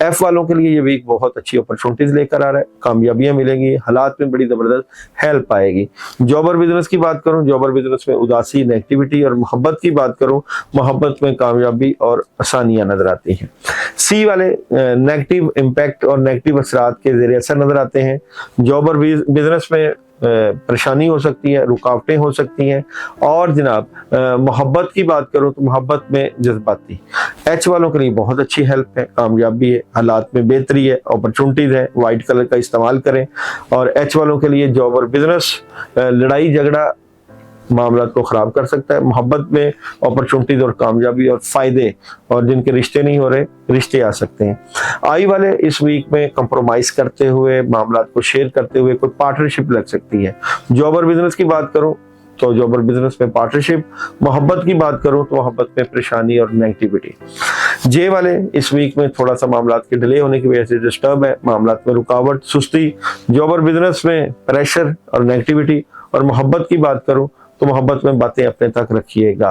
F वालों के लिए ये वीक बहुत अच्छी अपॉर्चुनिटीज लेकर आ रहा है, कामयाबियां मिलेंगी, हालात में बड़ी जबरदस्त हेल्प आएगी। जॉब और बिजनेस की बात करूं, जॉब और बिजनेस में उदासी, नेगेटिविटी, और मोहब्बत की बात करूं, मोहब्बत में कामयाबी और आसानियां नजर आती हैं। सी वाले नेगेटिव इम्पैक्ट और नेगेटिव असरात के ज़रिए असर नजर आते हैं। जॉब और बिजनेस में परेशानी हो सकती है, रुकावटें हो सकती हैं, और जनाब मोहब्बत की बात करूं तो मोहब्बत में जज्बाती। एच वालों के लिए बहुत अच्छी हेल्प है, कामयाबी है, हालात में बेहतरी है, अपॉर्चुनिटीज है, वाइट कलर का इस्तेमाल करें। और एच वालों के लिए जॉब और बिजनेस लड़ाई झगड़ा मामला को खराब कर सकता है, मोहब्बत में अपॉर्चुनिटीज और कामयाबी और फायदे, और जिनके रिश्ते नहीं हो रहे रिश्ते आ सकते हैं। आई वाले इस वीक में कंप्रोमाइज करते हुए, मामला को शेयर करते हुए कोई पार्टनरशिप लग सकती है। जॉब और बिजनेस की बात करूं तो जॉब और बिजनेस में पार्टनरशिप, मोहब्बत की बात करूं तो मोहब्बत में परेशानी और नेगेटिविटी। जे वाले इस वीक में थोड़ा सा मामला के डिले होने की वजह से डिस्टर्ब है, मामला में रुकावट, सुस्ती। जॉब और बिजनेस में प्रेशर और नेगेटिविटी। और मोहब्बत की बात करूं तो मोहब्बत में बातें अपने तक रखिएगा।